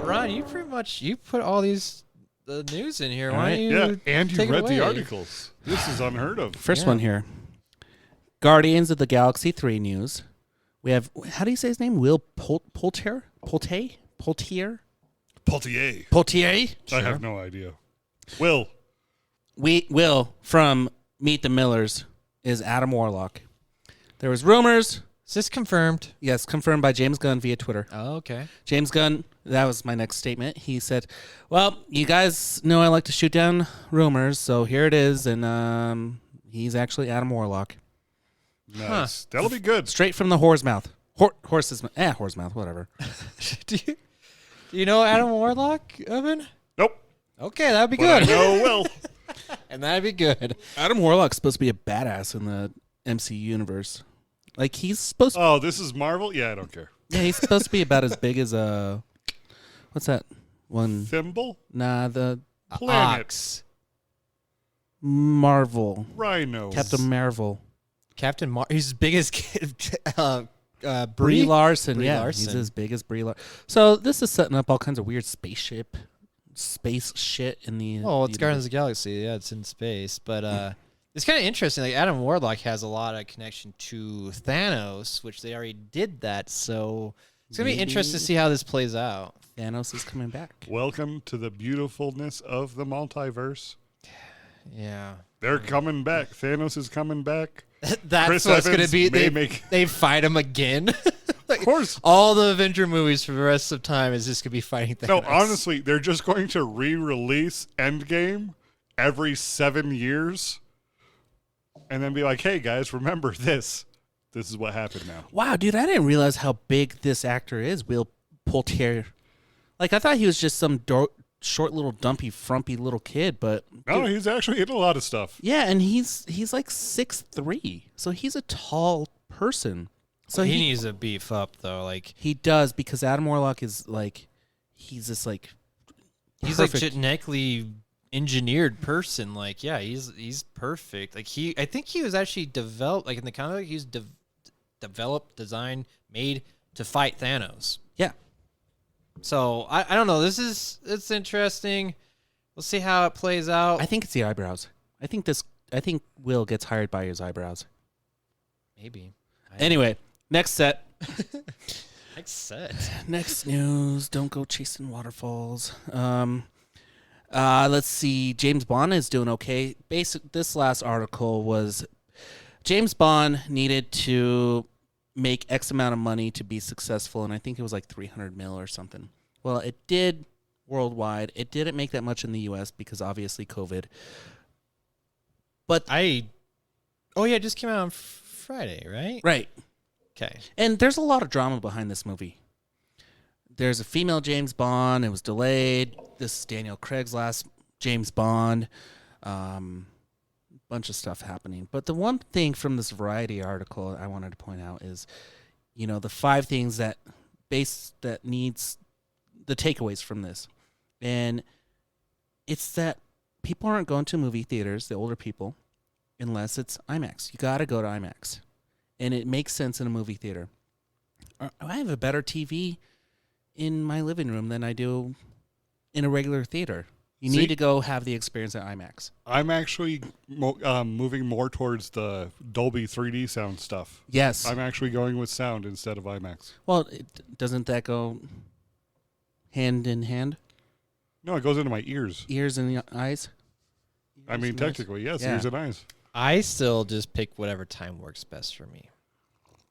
Ron, you put all the news in here. Why don't you? And you read the away? articles. This is unheard of. First one here. Guardians of the Galaxy 3 news. We have, how do you say his name? Will Poulter? Poultier? I have no idea. Will from Meet the Millers is Adam Warlock. There was rumors. Is this confirmed? Yes, confirmed by James Gunn via Twitter. Oh, okay. James Gunn, that was my next statement. He said, well, you guys know I like to shoot down rumors, so here it is, and he's actually Adam Warlock. Nice. That'll be good. Straight from the horse's mouth. Horse's mouth, whatever. Do you know Adam Warlock, Evan? Nope. Okay, that'd be But good. I know Will. And that'd be good. Adam Warlock's supposed to be a badass in the MCU universe. Like, he's supposed to... Oh, this is Marvel? Yeah, I don't care. Yeah, he's supposed to be about as big as what's that one? Thimble? Nah, the Planets. Marvel. Rhinos. Captain Marvel. He's as big as Brie Larson. Brie Yeah, Larson. he's as big as Brie Larson. So this is setting up all kinds of weird space shit in the... Oh, it's Guardians of the Galaxy. Yeah, it's in space. But it's kind of interesting. Like, Adam Warlock has a lot of connection to Thanos, which they already did that. So it's going to be interesting to see how this plays out. Thanos is coming back. Welcome to the beautifulness of the multiverse. Yeah. They're coming back. Thanos is coming back. That's Chris what it's going to Evans be. may They fight him again. Of course. All the Avenger movies for the rest of time is just going to be fighting Thanos. No, honestly, they're just going to re-release Endgame every 7 years and then be like, hey, guys, remember this. This is what happened now. Wow, dude, I didn't realize how big this actor is, Will Poulter. Like, I thought he was just some short little dumpy frumpy little kid, but No, he's actually in a lot of stuff. yeah, and he's like 6'3", so he's a tall person. So he needs to beef up, though. Like, he does, because Adam Warlock is like, he's just like he's perfect. like genetically engineered person. Like, yeah, he's perfect. Like, I think he was actually developed, like in the comic, he's developed, designed, made to fight Thanos. Yeah. So I don't know. It's interesting. We'll see how it plays out. I think it's the eyebrows. I think Will gets hired by his eyebrows. Maybe. Anyway, next set. Next set. Next news. Don't go chasing waterfalls. Let's see. James Bond is doing okay. This last article was James Bond needed to make X amount of money to be successful, and I think it was like 300 mil or something. Well, it did worldwide. It didn't make that much in the U.S. because obviously COVID. But it just came out on Friday, right? right. Okay. And there's a lot of drama behind this movie. There's a female James Bond. It was delayed. This is Daniel Craig's last James Bond. Bunch of stuff happening. But the one thing from this Variety article I wanted to point out is, the 5 things that needs the takeaways from this. And it's that people aren't going to movie theaters, the older people, unless it's IMAX. You got to go to IMAX. And it makes sense in a movie theater. I have a better TV in my living room than I do in a regular theater. You need to go have the experience at IMAX. I'm actually moving more towards the Dolby 3D sound stuff. Yes. I'm actually going with sound instead of IMAX. Well, doesn't that go hand in hand? No, it goes into my ears. Ears and eyes? I mean, technically, yes, Yeah. ears and eyes. I still just pick whatever time works best for me.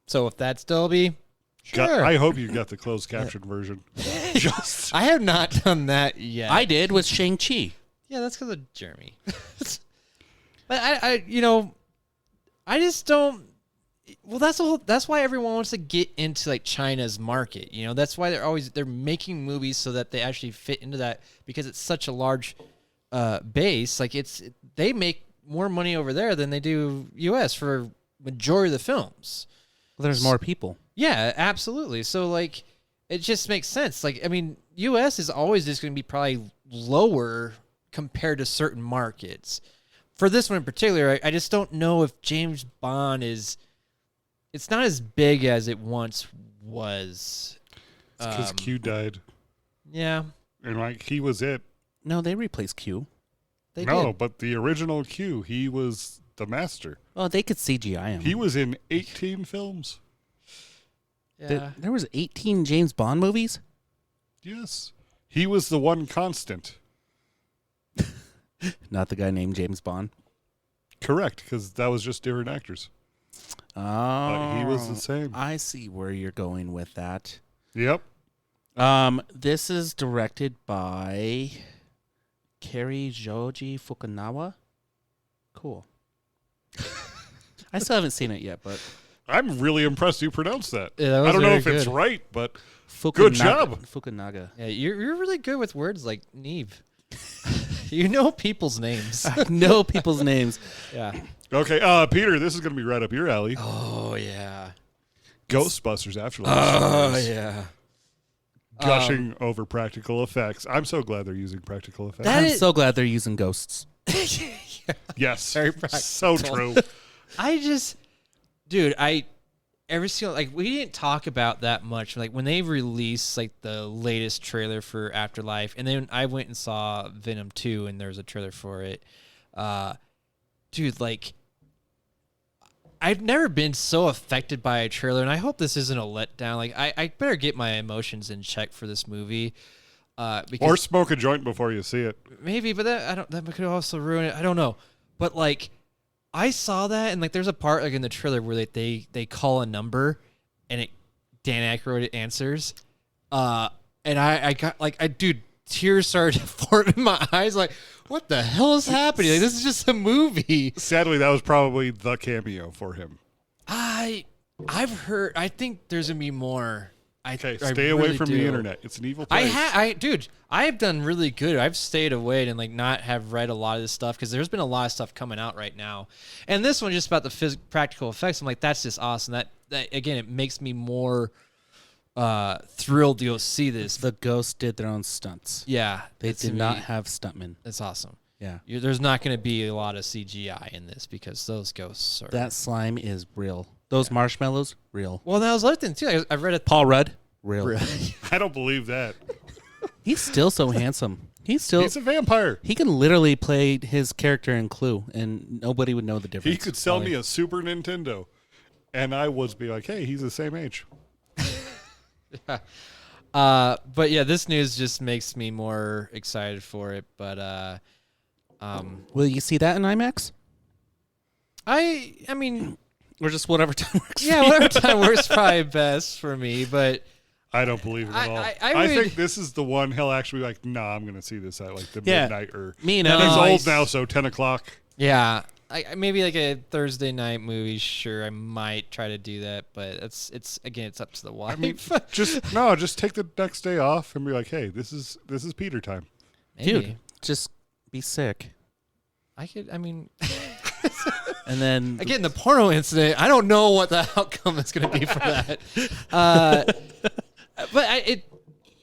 So if that's Dolby, sure. I hope you got the closed caption version. I have not done that yet. I did with Shang-Chi. Yeah, that's because of Jeremy. But I just don't. Well, that's why everyone wants to get into like China's market. That's why they're making movies so that they actually fit into that, because it's such a large base. Like they make more money over there than they do U.S. for majority of the films. Well, there's more people. Yeah, absolutely. So like, it just makes sense. Like, I mean, U.S. is always just going to be probably lower compared to certain markets. For this one in particular, I just don't know if James Bond is. It's not as big as it once was. It's because Q died. Yeah. And like he was it. No, they replaced Q. They No, did. but the original Q, he was the master. Oh, they could CGI him. He was in 18 films. Yeah. There was 18 James Bond movies? Yes. He was the one constant. Not the guy named James Bond. Correct, because that was just different actors. Oh. But he was the same. I see where you're going with that. Yep. This is directed by Kari Joji Fukunawa. Cool. I still haven't seen it yet, but I'm really impressed you pronounced that. Yeah, that was I don't know very if it's good. right, but good job. Fukunaga. Yeah, you're really good with words like Neve. You know people's names. I know people's names. Yeah. Okay, Peter, this is going to be right up your alley. Oh yeah. Ghostbusters Afterlife. Oh yeah. Gushing over practical effects. I'm so glad they're using practical effects. That I'm is- so glad they're using ghosts. Yes. Very So practical. true. Dude, every single, like, we didn't talk about that much. Like, when they released, like, the latest trailer for Afterlife, and then I went and saw Venom 2, and there was a trailer for it. Dude, like, I've never been so affected by a trailer, and I hope this isn't a letdown. Like, I better get my emotions in check for this movie. Because Or smoke a joint before you see it. maybe, but that could also ruin it. I don't know. But, like, I saw that, and like, there's a part like in the trailer where they call a number, and Dan Aykroyd answers, and I got like, dude, tears started to form in my eyes. Like, what the hell is happening? Like, this is just a movie. Sadly, that was probably the cameo for him. I've heard. I think there's gonna be more. Okay, I stay away really from do. the internet. It's an evil place. Dude, I have done really good. I've stayed away and like not have read a lot of this stuff because there's been a lot of stuff coming out right now, and this one just about the practical effects. I'm like, that's just awesome. That again, it makes me more thrilled to go see this. The ghosts did their own stunts. Yeah, They it's did gonna not be- have stuntmen. It's awesome. Yeah. There's not going to be a lot of CGI in this because those ghosts are. That slime is real. Those marshmallows, real. Well, that was another thing too. I read it. Paul Rudd, real. I don't believe that. He's still so handsome. He's He's a vampire. he can literally play his character in Clue, and nobody would know the difference. He could sell me a Super Nintendo, and I would be like, hey, he's the same age. But yeah, this news just makes me more excited for it. But Will you see that in IMAX? I mean, Or just whatever time works? yeah, whatever time works probably best for me. But I don't believe it at all. I would- think this is the one he'll actually be like, nah, I'm going to see this at like the Yeah. midnight or. Me and No, Evan He's I old s- now, so 10 o'clock. yeah, maybe like a Thursday night movie. Sure, I might try to do that, but it's up to the wife. I mean, just take the next day off and be like, hey, this is Peter time. Maybe. Dude, just be sick. I could. I mean, And then again, the porno incident. I don't know what the outcome is going to be for that. But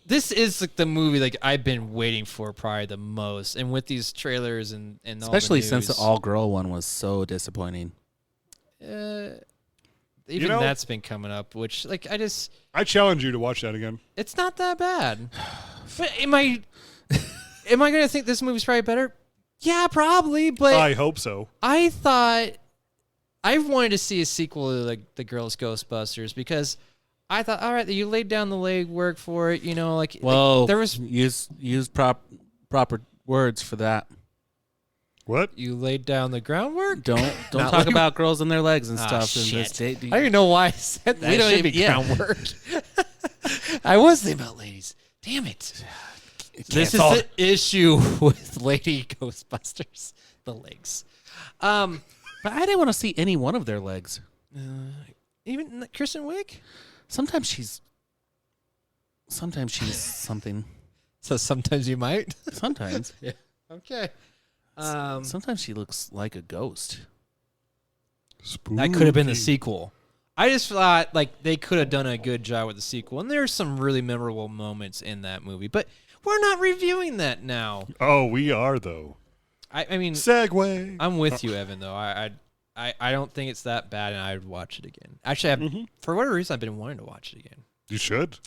this is like the movie like I've been waiting for probably the most, and with these trailers and especially all the since the news, all-girl one was so disappointing. even know- that's been coming up. Which like I challenge you to watch that again. it's not that bad. But am I going to think this movie's probably better? Yeah, probably. But I hope so. I thought I wanted to see a sequel to like the Girls Ghostbusters because I thought, all right, you laid down the legwork for it, like Well, there was use proper words for that. What? you laid down the groundwork. Don't Not talk like- about girls and their legs and Ah, stuff. In shit. this day. I don't even know why I said that. We It don't should be even- yeah. groundwork. I was thinking about ladies. Damn it. This is the issue with Lady Ghostbusters. The legs. But I didn't want to see any one of their legs. Even Kristen Wiig. Sometimes she's something. So sometimes you might. Sometimes. Okay. Sometimes she looks like a ghost. That could have been the Spooky. sequel. I just thought like they could have done a good job with the sequel, and there's some really memorable moments in that movie. But we're not reviewing that now. Oh, we are though. I mean, Segway. I'm with you, Evan. Though I don't think it's that bad, and I'd watch it again. Actually, for whatever reason, I've been wanting to watch it again. You should.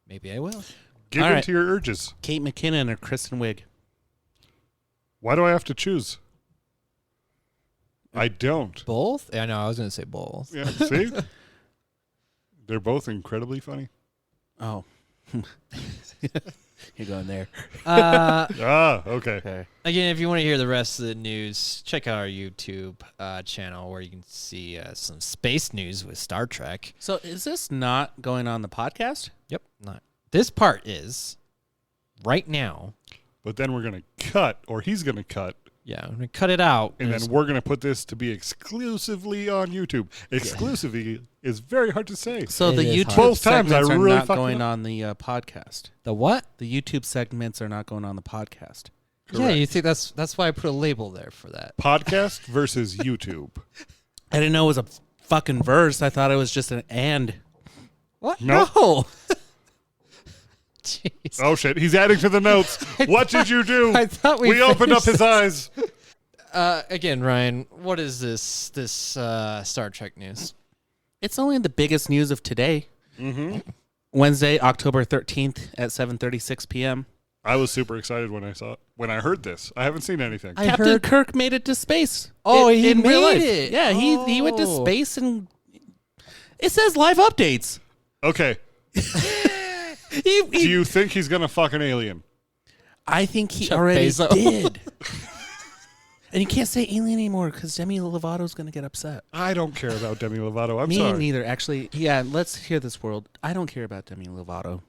Maybe I will. Give All in right. to your urges. Kate McKinnon or Kristen Wiig? Why do I have to choose? I don't. Both? Yeah, no, I was gonna say both. Yeah, see? They're both incredibly funny. Oh. You're going there. Okay. Okay. Again, if you want to hear the rest of the news, check out our YouTube channel where you can see some space news with Star Trek. So is this not going on the podcast? Yep. Not this part is right now. But then we're going to cut, or he's going to cut, Yeah, I'm gonna cut it out. and then we're going to put this to be exclusively on YouTube. Exclusively is very hard to say. So It the is YouTube hard. Both times I segments are really not fucked going up. on the podcast. The what? The YouTube segments are not going on the podcast. Yeah, Correct. you think that's why I put a label there for that. Podcast versus YouTube. I didn't know it was a fucking verse. I thought it was just an and. What? Nope. No. Jeez. Oh, shit. He's adding to the notes. What did you do? I thought we opened up finished his eyes. Again, Ryan, what is this Star Trek news? It's only the biggest news of today. Mm-hmm. Wednesday, October 13th at 7:36 p.m. I was super excited when I heard this. I haven't seen anything. I Captain heard- Kirk made it to space. Oh, he in real made life. it. Yeah, he went to Oh. space and it says live updates. Okay. He- Do you think he's going to fuck an alien? I think he Jeff already Bezos. did. And you can't say alien anymore because Demi Lovato's going to get upset. I don't care about Demi Lovato. I'm Me sorry. neither. Actually, yeah, let's hear this world. I don't care about Demi Lovato.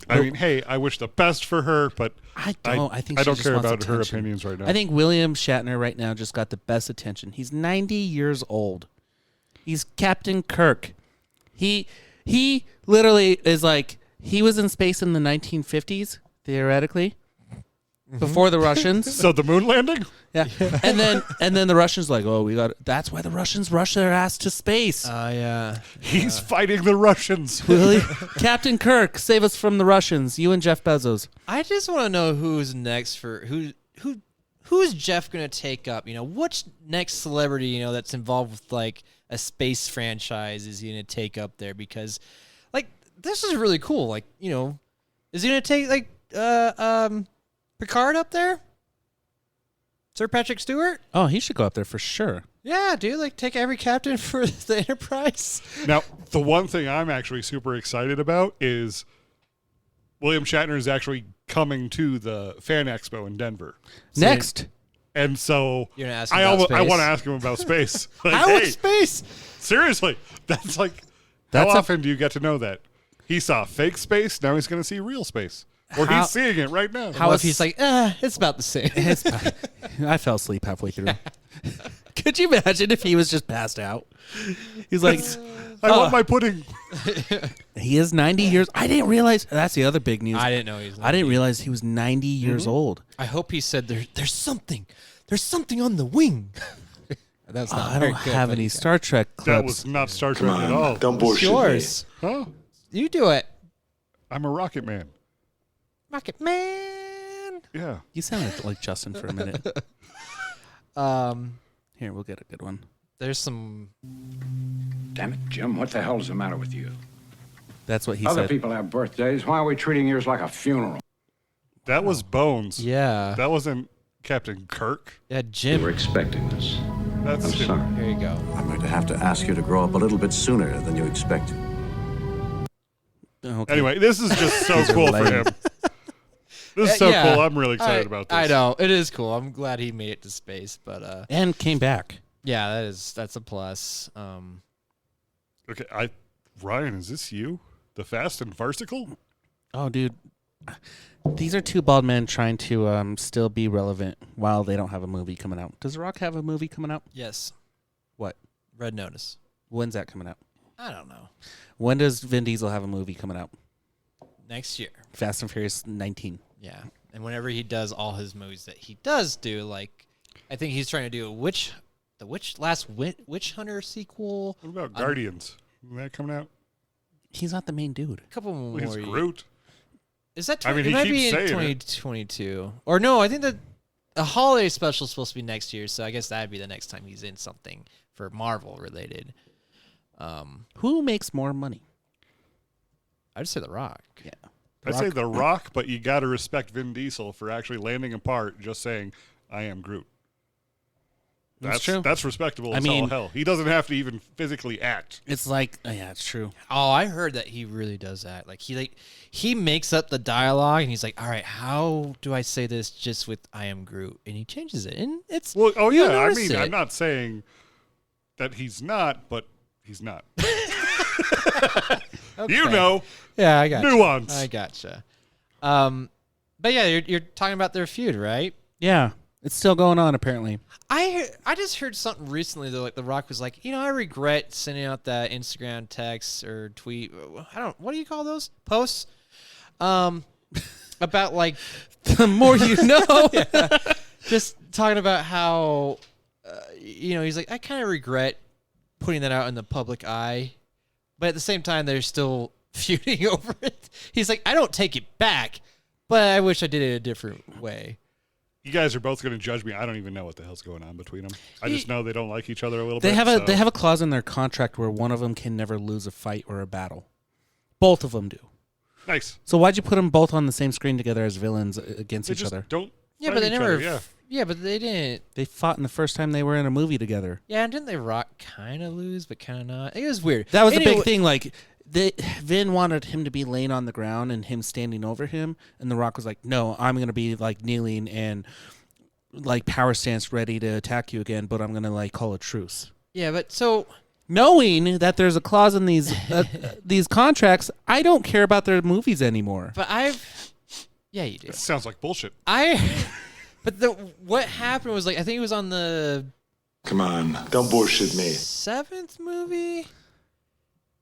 I mean, hey, I wish the best for her, but I don't. I think I she don't just care wants about her attention. opinions right now. I think William Shatner right now just got the best attention. He's 90 years old. He's Captain Kirk. He literally is like, he was in space in the 1950s, theoretically, before the Russians. So the moon landing? Yeah. And then the Russians like, oh, that's why the Russians rush their ass to space. Yeah. He's fighting the Russians. Really? Captain Kirk, save us from the Russians. You and Jeff Bezos. I just want to know who's next for who's Jeff gonna take up? Which next celebrity that's involved with like a space franchise is he gonna take up there? Because like this is really cool. Like is he gonna take like Picard up there? Sir Patrick Stewart? Oh, he should go up there for sure. Yeah, dude. Like take every captain for the Enterprise. Now, the one thing I'm actually super excited about is William Shatner is actually coming to the Fan Expo in Denver. Next. And so You're gonna ask him I about want space? to ask him about space. Like, How hey, is space? seriously, that's like, That's how a- often do you get to know that? He saw fake space, now he's going to see real space. Or How- he's seeing it right now. How What is- if he's like, it's about the same? I fell asleep halfway through. Could you imagine if he was just passed out? He's like, I want my pudding. he is 90 years. I didn't realize. That's the other big news. I didn't know he was. I didn't realize he was 90 years old. I hope he said there's something on the wing. That's not I very don't good, have but any okay. Star Trek That clips. was not Star Trek at all. Don't It's bullshit yours. Huh? You do it, I'm a rocket man. Rocket Man. Yeah. You sounded like Justin for a minute. Here, we'll get a good one. There's some. Damn it, Jim, what the hell's the matter with you? That's what he Other said. people have birthdays. Why are we treating yours like a funeral? That was Bones. Yeah. That wasn't Captain Kirk. Yeah, You Jim. were expecting this. That's I'm sorry. Here you go. I'm going to have to ask you to grow up a little bit sooner than you expected. Okay. Anyway, this is just so cool for lame. him. This is so Yeah. cool. I'm really excited about this. I know it is cool. I'm glad he made it to space, but And came back. yeah, that's a plus. Okay, Ryan, is this you? The Fast and Farcical? Oh, dude. These are two bald men trying to still be relevant while they don't have a movie coming out. Does The Rock have a movie coming out? Yes, What? Red Notice. When's that coming out? I don't know. When does Vin Diesel have a movie coming out? Next year. Fast and Furious 19. Yeah, and whenever he does all his movies that he does do, like I think he's trying to do the Witch Hunter sequel. What about Guardians? Isn't that coming out? He's not the main dude. A couple more. Well, he's Groot. Is that? I mean, it he might keeps be in saying it. 2022, or no? I think that a holiday special is supposed to be next year, so I guess that'd be the next time he's in something for Marvel related. Who makes more money? I'd say The Rock. Yeah. I say The Rock, but you got to respect Vin Diesel for actually landing a part just saying, I am Groot. That's true. That's respectable I as all mean- hell. He doesn't have to even physically act. It's like, yeah, it's true. Oh, I heard that he really does that. He makes up the dialogue and he's like, all right, how do I say this just with I am Groot? And he changes it. And it's Well, oh you'll yeah, I notice mean, it. I'm not saying that he's not, but he's not. You know, Yeah, I got nuance. I gotcha. But yeah, you're talking about their feud, right? Yeah, it's still going on apparently. I just heard something recently though. Like The Rock was like, I regret sending out that Instagram text or tweet. What do you call those posts? About like The more you know. just talking about how, he's like, I kind of regret putting that out in the public eye, but at the same time, they're still feuding over it. He's like, I don't take it back, but I wish I did it a different way. You guys are both going to judge me. I don't even know what the hell's going on between them. I just know they don't like each other a little They bit. have a clause in their contract where one of them can never lose a fight or a battle. Both of them do. Nice. So why'd you put them both on the same screen together as villains against They each just other? don't. Yeah, fight but they each never. other, yeah. Yeah, but they didn't. They fought in the first time they were in a movie together. Yeah, and didn't they Rock kind of lose, but kind of not? It was weird. That was the Anyway- big thing. Like, Vin wanted him to be laying on the ground and him standing over him, and The Rock was like, "No, I'm gonna be like kneeling and like power stance, ready to attack you again, but I'm gonna like call a truce." Yeah, but so Knowing that there's a clause in these these contracts, I don't care about their movies anymore. But yeah, you do. It sounds like bullshit. But what happened was like I think it was on the Come on, don't bullshit me. 7th movie.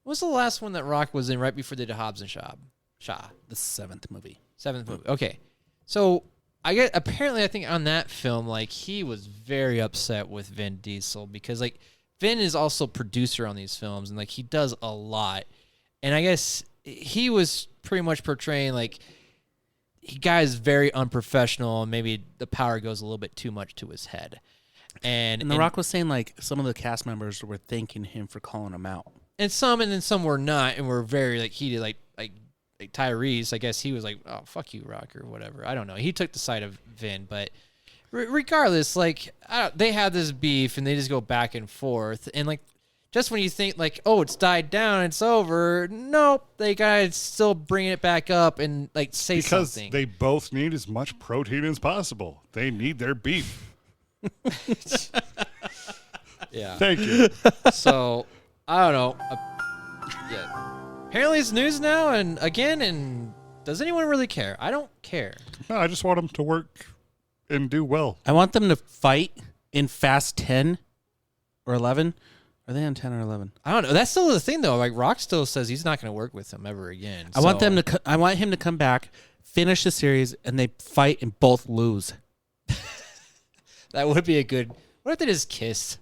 What was the last one that Rock was in right before they did Hobbs and Shaw? The 7th movie. 7th movie. Okay, so apparently I think on that film like he was very upset with Vin Diesel because like Vin is also producer on these films and like he does a lot, and I guess he was pretty much portraying like. He guy is very unprofessional, and maybe the power goes a little bit too much to his head. And The Rock was saying like some of the cast members were thanking him for calling him out. and then some were not, and were very like heated. Like Tyrese, I guess he was like, "Oh fuck you, Rock," or whatever. I don't know. He took the side of Vin, but regardless, like they have this beef, and they just go back and forth, and like. Just when you think like, oh, it's died down, it's over. Nope, they gotta still bring it back up and like say Because something. they both need as much protein as possible. They need their beef. Yeah. Thank you. So I don't know. Yeah. Apparently it's news now, and does anyone really care? I don't care. No, I just want them to work and do well. I want them to fight in Fast 10 or 11. Are they on 10 or 11? I don't know. That's still the thing, though. Like Rock still says he's not going to work with them ever again. I want them to. I want him to come back, finish the series, and they fight and both lose. That would be a good. What if they just kissed?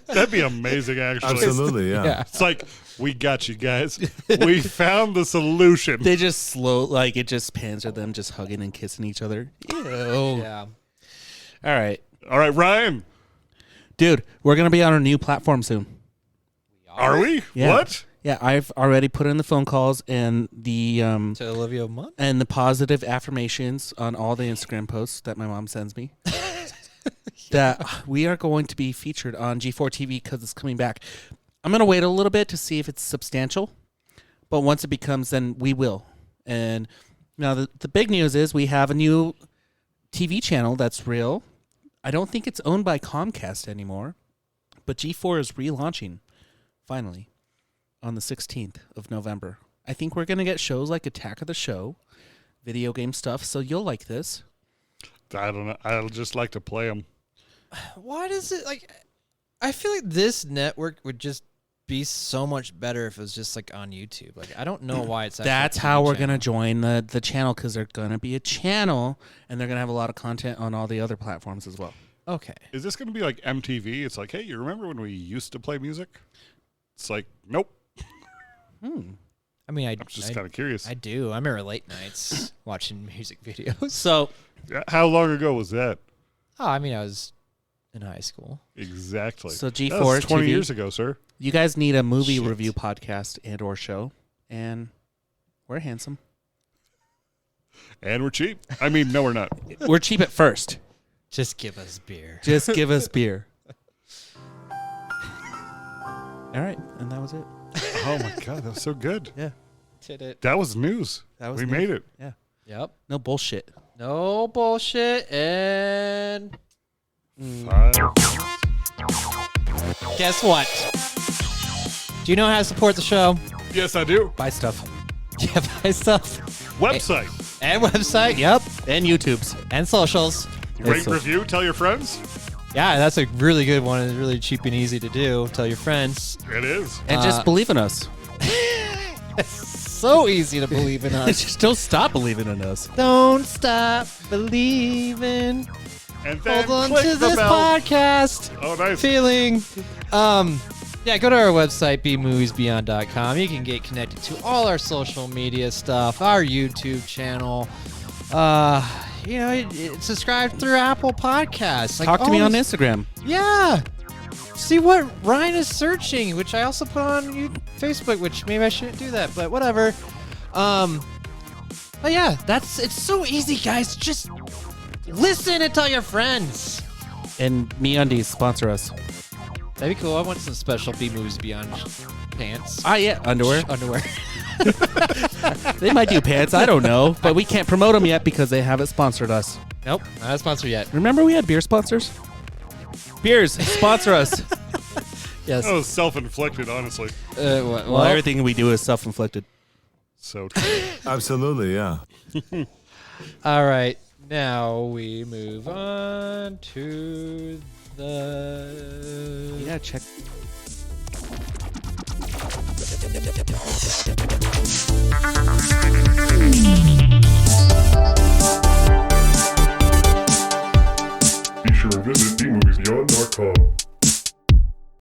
That'd be amazing, actually. Absolutely, yeah. It's like, we got you guys. We found the solution. They just it just pans to them just hugging and kissing each other. Ew. Yeah. All right, All right, Ryan. dude, we're gonna be on a new platform soon. Are we? Yeah. What? Yeah, I've already put in the phone calls and the To Olivia Munn. and the positive affirmations on all the Instagram posts that my mom sends me. That we are going to be featured on G4 TV because it's coming back. I'm going to wait a little bit to see if it's substantial, but once it becomes, then we will. And now the big news is we have a new TV channel that's real. I don't think it's owned by Comcast anymore, but G4 is relaunching finally on the 16th of November. I think we're going to get shows like Attack of the Show, video game stuff, so you'll like this. I don't know. I'll just like to play them. Why does it like? I feel like this network would just be so much better if it was just like on YouTube. Like I don't know why it's. Actually That's a TV how we're channel. going to join the channel, because they're going to be a channel, and they're going to have a lot of content on all the other platforms as well. Okay. Is this going to be like MTV? It's like, hey, you remember when we used to play music? It's like, nope. I mean, I'm just kind of curious. I do. I remember late nights watching music videos. So How long ago was that? Oh, I mean, I was in high school. Exactly. So That G4 was 20 TV. years ago, sir. you guys need a movie Shit. review podcast and or show, and We're handsome. And we're cheap. I mean, no, we're not. We're cheap at first. Just give us beer. Just give us beer. All right, and that was it. Oh my God, that was so good. Yeah, Did it. That was news. that was We neat. made it. Yeah, Yep. no bullshit. No bullshit. And Five. guess what? Do you know how to support the show? Yes, I do. Buy stuff Yeah, buy stuff. Website. And website. Yep. and YouTube's. And socials. Rate, so- review, tell your friends. Yeah, that's a really good one. It's really cheap and easy to do. Tell your friends. It is. And just believe in us. So easy to believe in us. Just don't stop believing in us. Don't stop believing. And then Hold on click to the this bell. podcast. Oh, nice. Feeling. Yeah, go to our website, bmoviesbeyond.com. You can get connected to all our social media stuff, our YouTube channel. Subscribe through Apple Podcasts. Talk to me all on this- Instagram. Yeah. See what Ryan is searching, which I also put on Facebook, which maybe I shouldn't do that, but whatever. But yeah, it's so easy, guys. Just listen and tell your friends. And MeUndies sponsor us. That'd be cool. I want some special B Movies Beyond pants. Ah, yeah, underwear. Underwear. They might do pants. I don't know, but we can't promote them yet because they haven't sponsored us. Nope, not a sponsor yet. Remember, we had beer sponsors. Beers sponsor us. Yes. That was self-inflicted, honestly. Well, everything we do is self-inflicted. So true. Absolutely, yeah. All right. Now we move on to the. Yeah, check. Be sure to visit bmoviesbeyond.com.